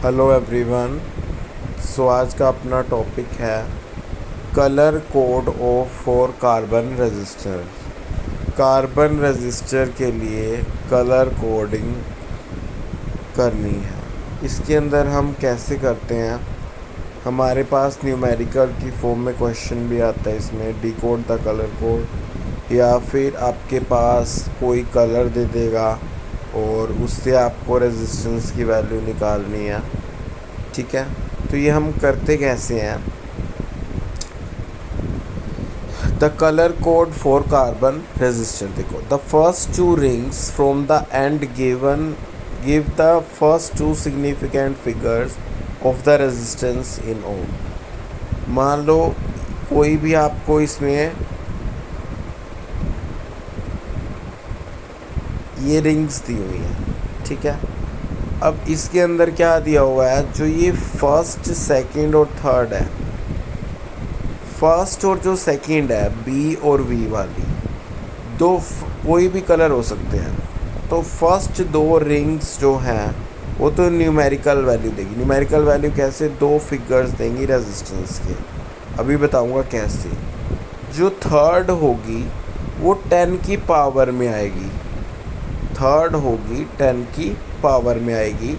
Hello everyone. आज का अपना टॉपिक है colour code of for carbon register. Carbon register के लिए कलर कोडिंग करनी है। इसके अंदर हम कैसे करते हैं, हमारे पास न्यूमेरिकल की फॉर्म में क्वेश्चन भी आता है, इसमें डिकोड द कलर कोड, या फिर आपके पास कोई कलर दे देगा और उससे आपको रेजिस्टेंस की वैल्यू निकालनी है। ठीक है, तो ये हम करते कैसे हैं। The colour code for carbon resistor, देखो the first two rings from the end give the first two significant figures of the resistance in ohm. मान लो कोई भी आपको इसमें ये रिंग्स दी हुई हैं, ठीक है। अब इसके अंदर क्या दिया हुआ है, जो ये फर्स्ट सेकंड और थर्ड है, फर्स्ट और जो सेकंड है बी और वी वाली दो कोई भी कलर हो सकते हैं। तो फर्स्ट दो रिंग्स जो हैं वो तो न्यूमेरिकल वैल्यू देगी। न्यूमेरिकल वैल्यू कैसे, दो फिगर्स देंगी रेजिस्टेंस के, अभी बताऊंगा कैसे। जो थर्ड होगी वो 10 की पावर में आएगी, थर्ड होगी 10 की पावर में आएगी।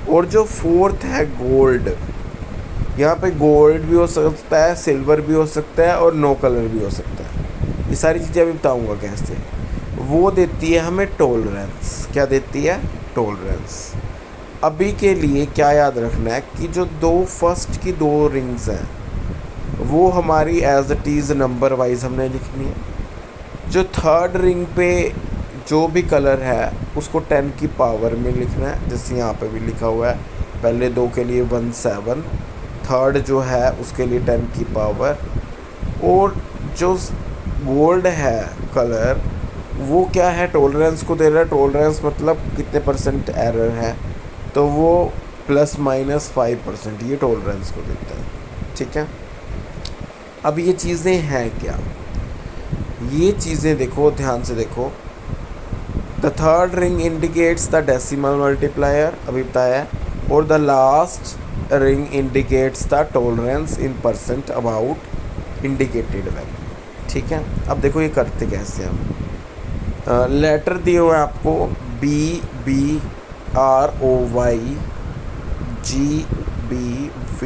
और जो फोर्थ है गोल्ड, यहाँ पे गोल्ड भी हो सकता है, सिल्वर भी हो सकता है और नो कलर भी हो सकता है। ये सारी चीज़ें अभी बताऊँगा कैसे। वो देती है हमें टॉलरेंस। क्या देती है, टॉलरेंस। अभी के लिए क्या याद रखना है कि जो दो फर्स्ट की दो रिंग्स हैं वो हमारी as it is number wise हमने लिखनी है। जो थर्ड रिंग पे जो भी कलर है उसको 10 की पावर में लिखना है, जैसे यहाँ पे भी लिखा हुआ है। पहले दो के लिए 17, थर्ड जो है उसके लिए 10 की पावर। और जो गोल्ड है कलर वो क्या है, टॉलरेंस को दे रहा है। टॉलरेंस मतलब कितने परसेंट एरर है, तो वो ±5% ये टॉलरेंस को देता है। ठीक है, अब ये चीज़ें हैं क्या, ये चीज़ें देखो, ध्यान से देखो। The third ring indicates the decimal multiplier, अभी बताया, और the last ring indicates the tolerance in percent about indicated value. ठीक है, अब देखो ये करते कैसे हम। लेटर दिए हुए हैं आपको BBROY GBVGW,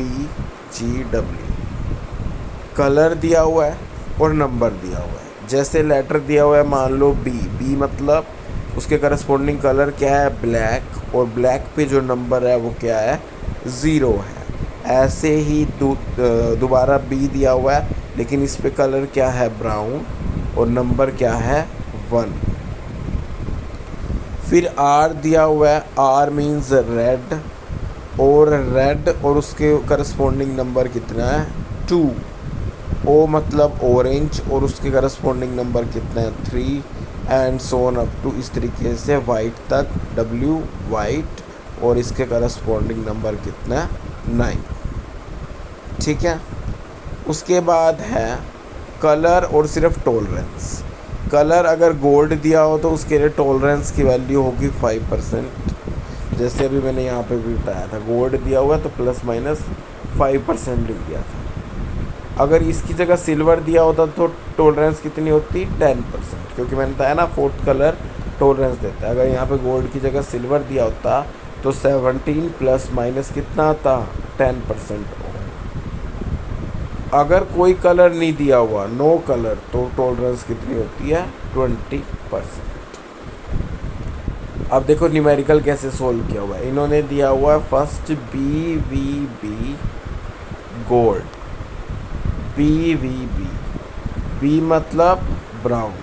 कलर दिया हुआ है और नंबर दिया हुआ है। जैसे लेटर दिया हुआ है, मान लो बी मतलब उसके करस्पॉन्डिंग कलर क्या है, ब्लैक, और ब्लैक पे जो नंबर है वो क्या है, 0 है। ऐसे ही दोबारा बी दिया हुआ है, लेकिन इस पे कलर क्या है, ब्राउन, और नंबर क्या है, 1। फिर आर दिया हुआ है, आर मीन्स रेड, और उसके करस्पॉन्डिंग नंबर कितना है, 2। ओ मतलब ऑरेंज, और उसके करस्पॉन्डिंग नंबर कितना है, 3, and so on up to, इस तरीके से वाइट तक, W वाइट, और इसके करस्पॉन्डिंग नंबर कितना है, 9। ठीक है, उसके बाद है कलर और सिर्फ टॉलरेंस। कलर अगर गोल्ड दिया हो तो उसके लिए टॉलरेंस की वैल्यू होगी 5%, जैसे अभी मैंने यहाँ पे भी बताया था। गोल्ड दिया हुआ है तो ±5% लिख दिया था। अगर इसकी जगह सिल्वर दिया होता तो टॉलरेंस कितनी होती, 10%, क्योंकि मैंने बताया ना फोर्थ कलर टॉलरेंस देता है। अगर यहाँ पे गोल्ड की जगह सिल्वर दिया होता तो 17 ± कितना आता, 10%। अगर कोई कलर नहीं दिया हुआ, नो कलर, तो टॉलरेंस कितनी होती है, 20%। अब देखो न्यूमेरिकल कैसे सोल्व किया हुआ है। इन्होंने दिया हुआ है first BVB gold, BVB, B मतलब ब्राउन,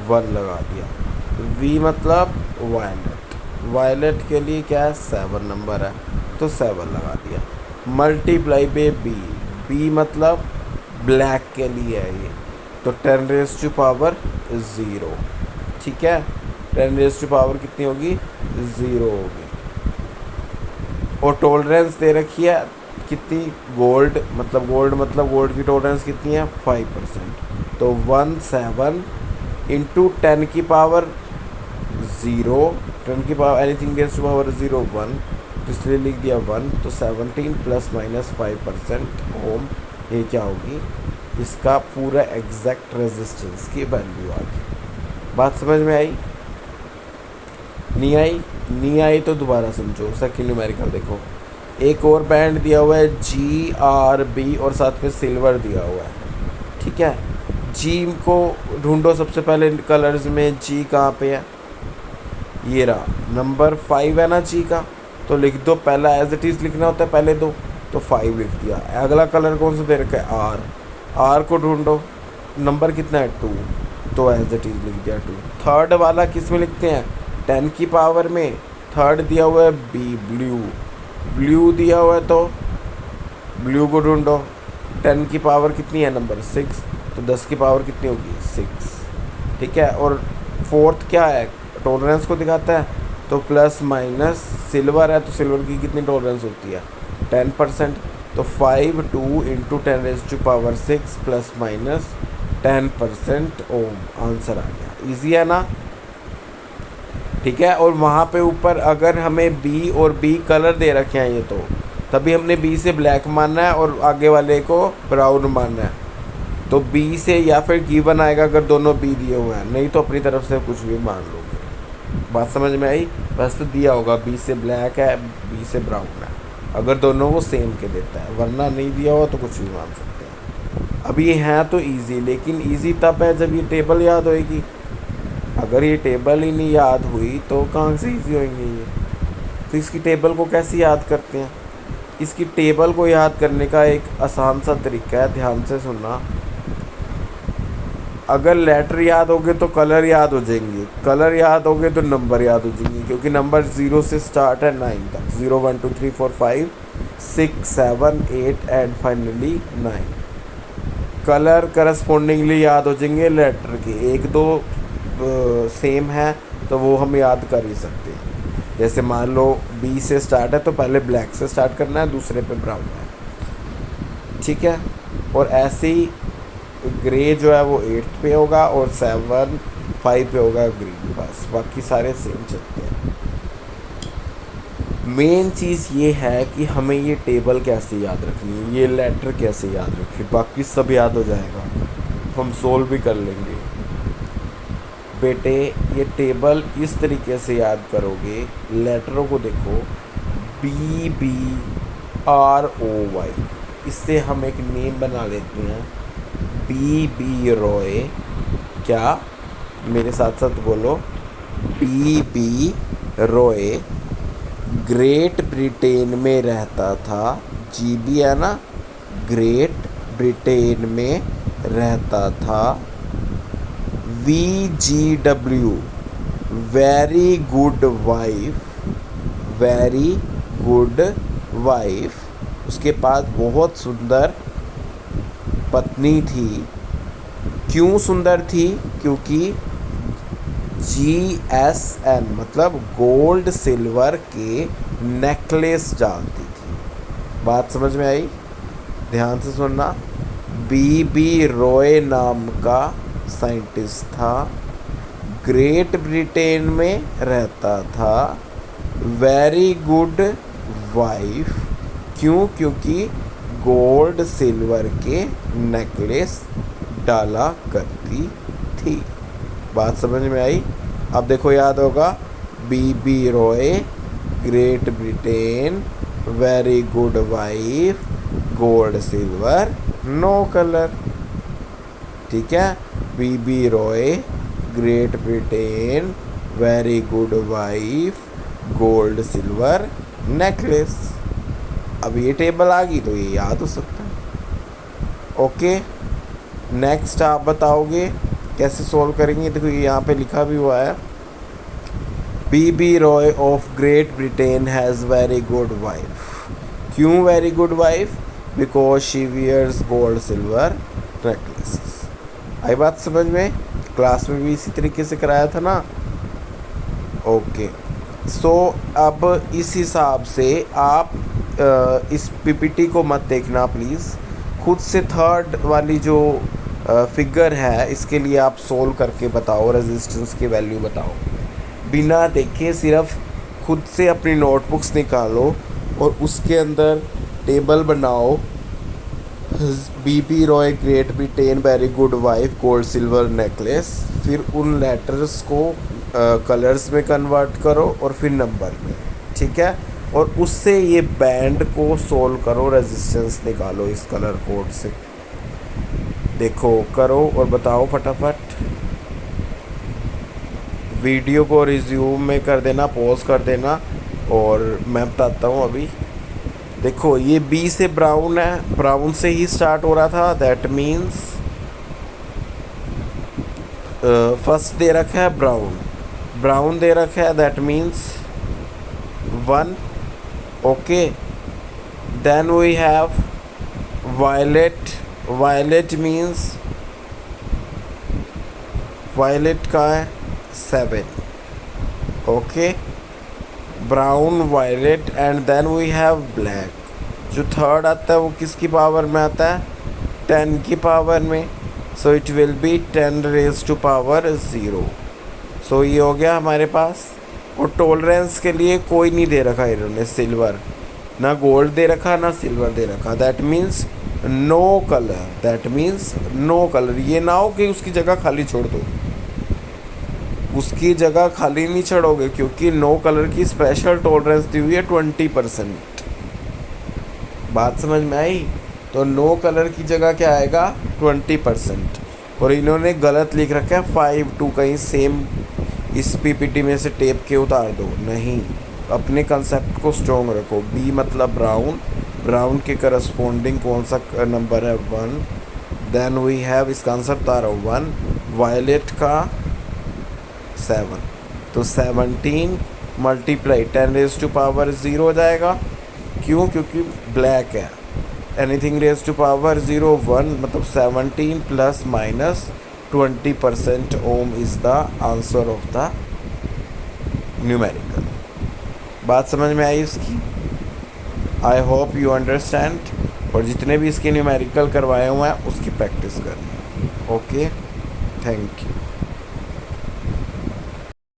1 लगा दिया। V मतलब वायलेट, वायलेट के लिए क्या है, 7 नंबर है तो 7 लगा दिया। मल्टीप्लाई बाय B मतलब ब्लैक के लिए है ये, तो 10⁻⁴। ठीक है, 10⁻⁴ कितनी होगी, 0 होगी। और टॉलरेंस दे रखी है कितनी, गोल्ड मतलब गोल्ड की टॉलरेंस कितनी है, 5%। तो 17 into 10⁻⁴, 0, 10⁻⁴ anything raised to power 0, 1, तो इसलिए लिख दिया 1। तो 17 प्लस माइनस 5% ओम, ये क्या होगी, इसका पूरा एग्जैक्ट रेजिस्टेंस की वैल्यू आ गई। बात समझ में आई? नहीं आई? नहीं आई तो दोबारा समझो। सेकंड न्यूमेरिकल देखो, एक और बैंड दिया हुआ है GRB और साथ में सिल्वर दिया हुआ है, ठीक है। जी को ढूंढो सबसे पहले कलर्स में, जी कहाँ पे है, ये रहा, नंबर 5 है ना जी का, तो लिख दो, पहला एज इट इज़ लिखना होता है पहले दो, तो 5 लिख दिया। अगला कलर कौन सा दे रखा है, आर को ढूंढो, नंबर कितना है 2, तो एज इट इज़ लिख दिया 2। थर्ड वाला किस में लिखते हैं, 10 की पावर में, थर्ड दिया हुआ है बी, ब्लू दिया हुआ है, तो ब्लू को ढूंढो, 10 की पावर कितनी है नंबर 6, तो 10 की पावर कितनी होगी 6, ठीक है। और फोर्थ क्या है, टॉलरेंस को दिखाता है, तो प्लस माइनस, सिल्वर है तो सिल्वर की कितनी टॉलरेंस होती है 10%, तो 5 2 इंटू 10⁻6 प्लस माइनस 10% ओम, आंसर आ गया। इजी है ना, ठीक है। और वहाँ पे ऊपर अगर हमें बी और बी कलर दे रखे हैं ये, तो तभी हमने बी से ब्लैक मानना है और आगे वाले को ब्राउन मानना है, तो बी से या फिर गिवन आएगा अगर दोनों बी दिए हुए हैं, नहीं तो अपनी तरफ से कुछ भी मान लोगे। बात समझ में आई? बस तो दिया होगा बी से ब्लैक है, बी से ब्राउन है, अगर दोनों वो सेम के देता है, वरना नहीं दिया हुआ तो कुछ भी मान सकते हैं। अब ये है तो इजी, लेकिन इजी तब है जब ये टेबल याद होएगी। अगर ये टेबल ही नहीं याद हुई तो कहाँ से इजी होंगे ये। तो इसकी टेबल को कैसे याद करते हैं, इसकी टेबल को याद करने का एक आसान सा तरीका है, ध्यान से सुनना। अगर लेटर याद होंगे तो कलर याद हो जाएंगे, कलर याद होंगे तो नंबर याद हो जाएंगे, क्योंकि नंबर 0 से स्टार्ट है 9 तक, 0 1 2 3 4 5 6 7 8 एंड फाइनली 9। कलर करस्पॉन्डिंगली याद हो जाएंगे लेटर के, एक दो सेम है तो वो हम याद कर ही सकते हैं। जैसे मान लो बी से स्टार्ट है तो पहले ब्लैक से स्टार्ट करना है, दूसरे पे ब्राउन है, ठीक है। और ऐसे ही ग्रे जो है वो 8th पे होगा और 7 5 पे होगा ग्रीन, बस बाकी सारे सेम चलते हैं। मेन चीज़ ये है कि हमें ये टेबल कैसे याद रखनी है, ये लेटर कैसे याद रखें, बाकी सब याद हो जाएगा, हम सोल्व भी कर लेंगे। बेटे ये टेबल इस तरीके से याद करोगे, लेटरों को देखो BBROY, इससे हम एक नेम बना लेते हैं, BB रॉय। क्या, मेरे साथ साथ बोलो, BB रॉय ग्रेट ब्रिटेन में रहता था, GB है ना, ग्रेट ब्रिटेन में रहता था। VGW very good wife, very good wife, उसके पास बहुत सुंदर पत्नी थी। क्यों सुंदर थी, क्योंकि GSN मतलब गोल्ड सिल्वर के नेकलेस डालती थी। बात समझ में आई? ध्यान से सुनना। BB रॉय नाम का साइंटिस्ट था, ग्रेट ब्रिटेन में रहता था, वेरी गुड वाइफ, क्यों, क्योंकि गोल्ड सिल्वर के नेकलेस डाला करती थी। बात समझ में आई? अब देखो याद होगा, BB Roy Great Britain, very good wife, gold silver, no colour, ठीक है। BB Roy Great Britain, very good wife, gold silver necklace. अब ये टेबल आ गई तो ये याद हो सकता है। ओके, नेक्स्ट आप बताओगे कैसे सॉल्व करेंगे। देखो ये यहाँ पे लिखा भी हुआ है, BB Roy of Great Britain has very good wife. क्यों very good wife? Because she wears gold silver necklaces. आई बात समझ में? क्लास में भी इसी तरीके से कराया था ना। ओके, सो अब इस हिसाब से आप इस PPT को मत देखना प्लीज़, खुद से थर्ड वाली जो फिगर है इसके लिए आप सोल्व करके बताओ, रेजिस्टेंस की वैल्यू बताओ, बिना देखे सिर्फ खुद से अपनी नोटबुक्स निकालो और उसके अंदर टेबल बनाओ, BP Roy Great Britain very good wife gold silver necklace, फिर उन लेटर्स को कलर्स में कन्वर्ट करो और फिर नंबर में, ठीक है। और उससे ये बैंड को सोल्व करो, रेजिस्टेंस निकालो इस कलर कोड से। देखो करो और बताओ फटाफट। वीडियो को रिज्यूम में कर देना, पॉज कर देना और मैं बताता हूँ अभी। देखो ये बी से ब्राउन है, ब्राउन से ही स्टार्ट हो रहा था, दैट मीन्स फर्स्ट दे रखा है ब्राउन, ब्राउन दे रखा है, that means 1, okay. Then we have violet, violet means violet का है 7, okay. Brown, violet and then we have black. जो थर्ड आता है वो किसकी पावर में आता है? 10 की पावर में, so it will be 10 raise to power 0। So ये हो गया हमारे पास। और टॉलरेंस के लिए कोई नहीं दे रखा इन्होंने, सिल्वर ना गोल्ड दे रखा ना सिल्वर दे रखा, that means no colour, that means no colour. ये ना हो कि उसकी जगह खाली छोड़ दो, उसकी जगह खाली नहीं छोड़ोगे क्योंकि नो कलर की स्पेशल टॉलरेंस दी हुई है 20%। बात समझ में आई? तो नो कलर की जगह क्या आएगा? 20%। और इन्होंने गलत लिख रखा है 5 कहीं सेम इस पीपीटी में से टेप के उतार दो, नहीं, अपने कंसेप्ट को स्ट्रॉन्ग रखो। बी मतलब ब्राउन, ब्राउन के करस्पॉन्डिंग कौन सा नंबर है? 1। देन वी हैव, इसका आंसर उतारो 1, वायलेट का 7, तो 17 मल्टीप्लाई 10 रेज टू पावर 0 हो जाएगा। क्यों? क्योंकि ब्लैक है। एनीथिंग रेज टू पावर 0 1, मतलब 17 plus minus 20% ohm is the answer of the numerical. बात समझ में आई इसकी? I hope you understand. और जितने भी इसके न्यूमेरिकल करवाए हुए हैं उसकी प्रैक्टिस करनी। Okay, thank you.